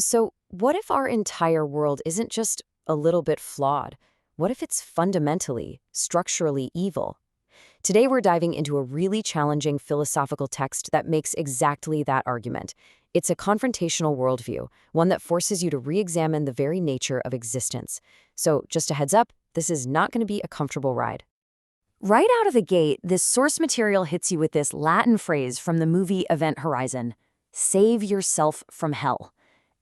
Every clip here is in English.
So, what if our entire world isn't just a little bit flawed? What if it's fundamentally, structurally evil? Today, we're diving into a really challenging philosophical text that makes exactly that argument. It's a confrontational worldview, one that forces you to re examine the very nature of existence. So, just a heads up, this is not going to be a comfortable ride. Right out of the gate, this source material hits you with this Latin phrase from the movie Event Horizon: save yourself from hell.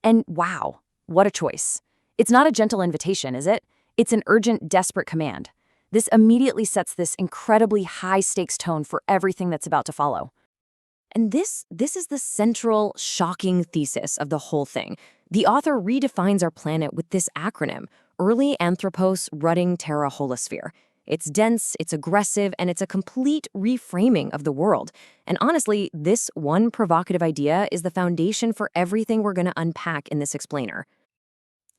And wow, what a choice. It's not a gentle invitation, is it? It's an urgent, desperate command. This immediately sets this incredibly high-stakes tone for everything that's about to follow. And this is the central, shocking thesis of the whole thing. The author redefines our planet with this acronym, Early Anthropos Rutting Terra Holosphere. It's dense, it's aggressive, and it's a complete reframing of the world. And honestly, this one provocative idea is the foundation for everything we're going to unpack in this explainer.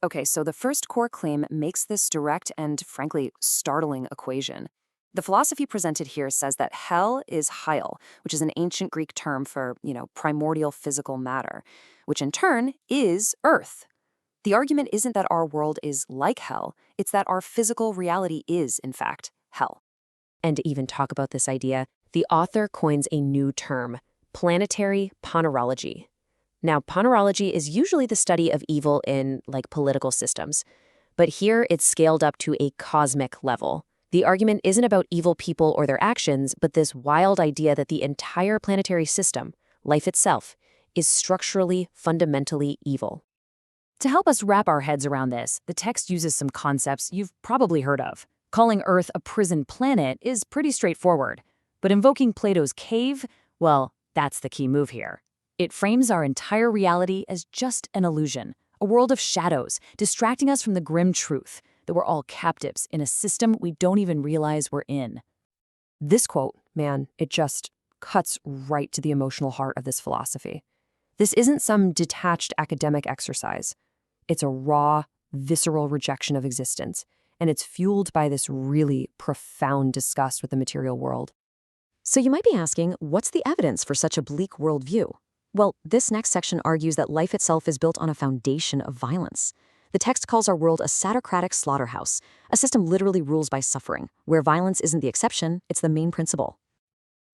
Okay, so the first core claim makes this direct and, frankly, startling equation. The philosophy presented here says that hell is Heil, which is an ancient Greek term for, primordial physical matter, which in turn is Earth. The argument isn't that our world is like hell, it's that our physical reality is, in fact, hell. And to even talk about this idea, the author coins a new term: planetary ponerology. Now, ponerology is usually the study of evil in, political systems. But here it's scaled up to a cosmic level. The argument isn't about evil people or their actions, but this wild idea that the entire planetary system, life itself, is structurally, fundamentally evil. To help us wrap our heads around this, the text uses some concepts you've probably heard of. Calling Earth a prison planet is pretty straightforward. But invoking Plato's cave, well, that's the key move here. It frames our entire reality as just an illusion, a world of shadows, distracting us from the grim truth that we're all captives in a system we don't even realize we're in. This quote, man, it just cuts right to the emotional heart of this philosophy. This isn't some detached academic exercise. It's a raw, visceral rejection of existence, and it's fueled by this really profound disgust with the material world. So you might be asking, what's the evidence for such a bleak worldview? Well, this next section argues that life itself is built on a foundation of violence. The text calls our world a satocratic slaughterhouse. A system literally rules by suffering, where violence isn't the exception, it's the main principle.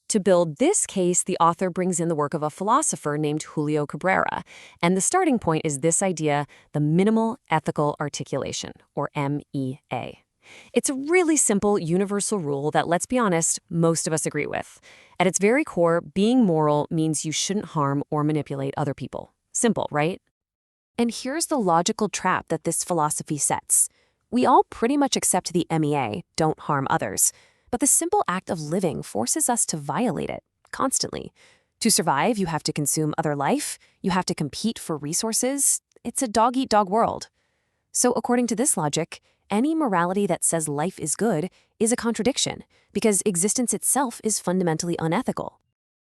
To build this case, the author brings in the work of a philosopher named Julio Cabrera, and the starting point is this idea, the minimal ethical articulation, or MEA. It's a really simple, universal rule that, let's be honest, most of us agree with. At its very core, being moral means you shouldn't harm or manipulate other people. Simple, right? And here's the logical trap that this philosophy sets. We all pretty much accept the MEA, don't harm others. But the simple act of living forces us to violate it, constantly. To survive, you have to consume other life, you have to compete for resources. It's a dog-eat-dog world. So according to this logic, any morality that says life is good is a contradiction, because existence itself is fundamentally unethical.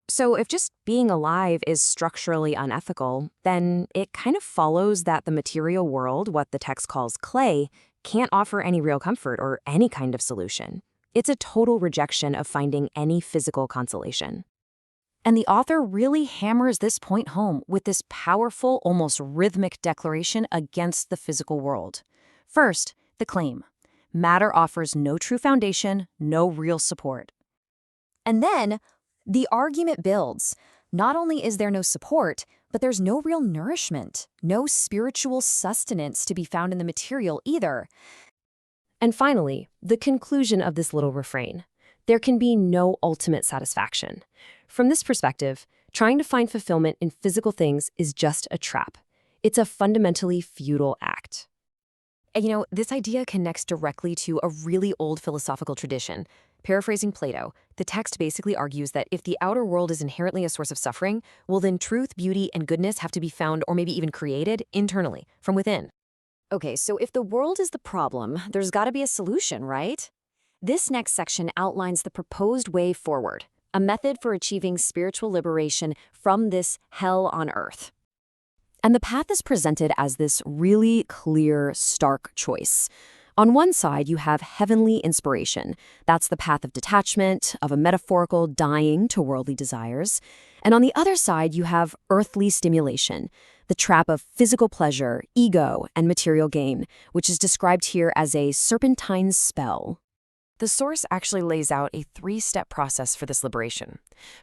So if just being alive is structurally unethical, then it kind of follows that the material world, what the text calls clay, can't offer any real comfort or any kind of solution. It's a total rejection of finding any physical consolation. And the author really hammers this point home with this powerful, almost rhythmic declaration against the physical world. First, the claim: matter offers no true foundation, no real support. And then, the argument builds. Not only is there no support, but there's no real nourishment, no spiritual sustenance to be found in the material either. And finally, the conclusion of this little refrain: there can be no ultimate satisfaction. From this perspective, trying to find fulfillment in physical things is just a trap. It's a fundamentally futile act. And this idea connects directly to a really old philosophical tradition. Paraphrasing Plato, the text basically argues that if the outer world is inherently a source of suffering, well then truth, beauty, and goodness have to be found or maybe even created internally, from within. Okay, so if the world is the problem, there's got to be a solution, right? This next section outlines the proposed way forward, a method for achieving spiritual liberation from this hell on earth. And the path is presented as this really clear, stark choice. On one side, you have heavenly inspiration. That's the path of detachment, of a metaphorical dying to worldly desires. And on the other side, you have earthly stimulation, the trap of physical pleasure, ego, and material gain, which is described here as a serpentine spell. The source actually lays out a three-step process for this liberation.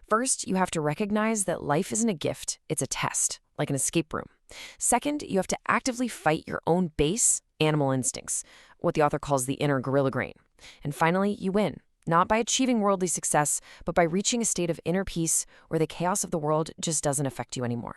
First, you have to recognize that life isn't a gift, it's a test, like an escape room. Second, you have to actively fight your own base animal instincts, what the author calls the inner gorilla grain. And finally, you win, not by achieving worldly success, but by reaching a state of inner peace where the chaos of the world just doesn't affect you anymore.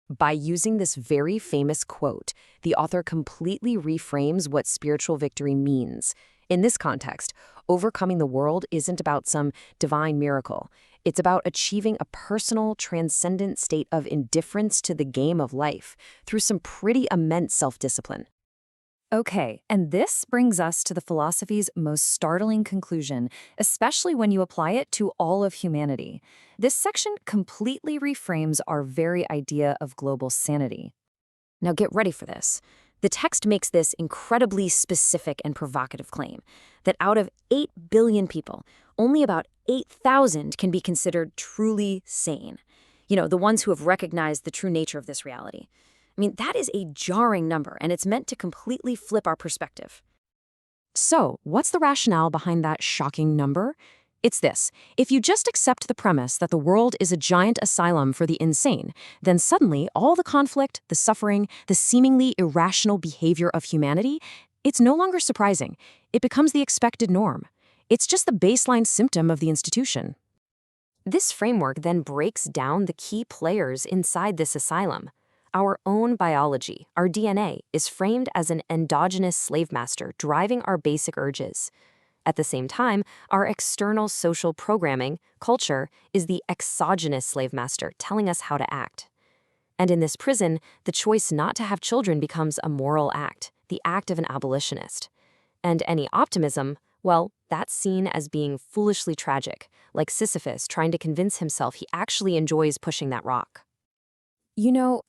By using this very famous quote, the author completely reframes what spiritual victory means. In this context, overcoming the world isn't about some divine miracle. It's about achieving a personal, transcendent state of indifference to the game of life through some pretty immense self-discipline. Okay, and this brings us to the philosophy's most startling conclusion, especially when you apply it to all of humanity. This section completely reframes our very idea of global sanity. Now get ready for this. The text makes this incredibly specific and provocative claim that out of 8 billion people, only about 8,000 can be considered truly sane. The ones who have recognized the true nature of this reality. That is a jarring number, and it's meant to completely flip our perspective. So, what's the rationale behind that shocking number? It's this. If you just accept the premise that the world is a giant asylum for the insane, then suddenly all the conflict, the suffering, the seemingly irrational behavior of humanity, it's no longer surprising. It becomes the expected norm. It's just the baseline symptom of the institution. This framework then breaks down the key players inside this asylum. Our own biology, our DNA, is framed as an endogenous slave master driving our basic urges. At the same time, our external social programming, culture, is the exogenous slave master telling us how to act. And in this prison, the choice not to have children becomes a moral act, the act of an abolitionist. And any optimism, well, that's seen as being foolishly tragic, like Sisyphus trying to convince himself he actually enjoys pushing that rock.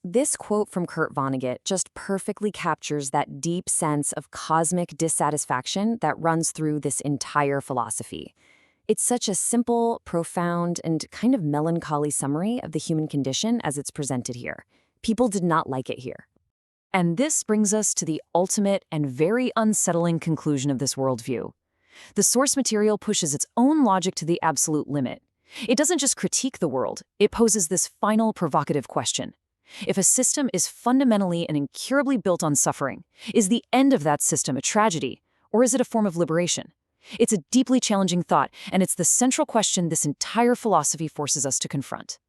This quote from Kurt Vonnegut just perfectly captures that deep sense of cosmic dissatisfaction that runs through this entire philosophy. It's such a simple, profound, and kind of melancholy summary of the human condition as it's presented here. People did not like it here. And this brings us to the ultimate and very unsettling conclusion of this worldview. The source material pushes its own logic to the absolute limit. It doesn't just critique the world, it poses this final provocative question. If a system is fundamentally and incurably built on suffering, is the end of that system a tragedy, or is it a form of liberation? It's a deeply challenging thought, and it's the central question this entire philosophy forces us to confront.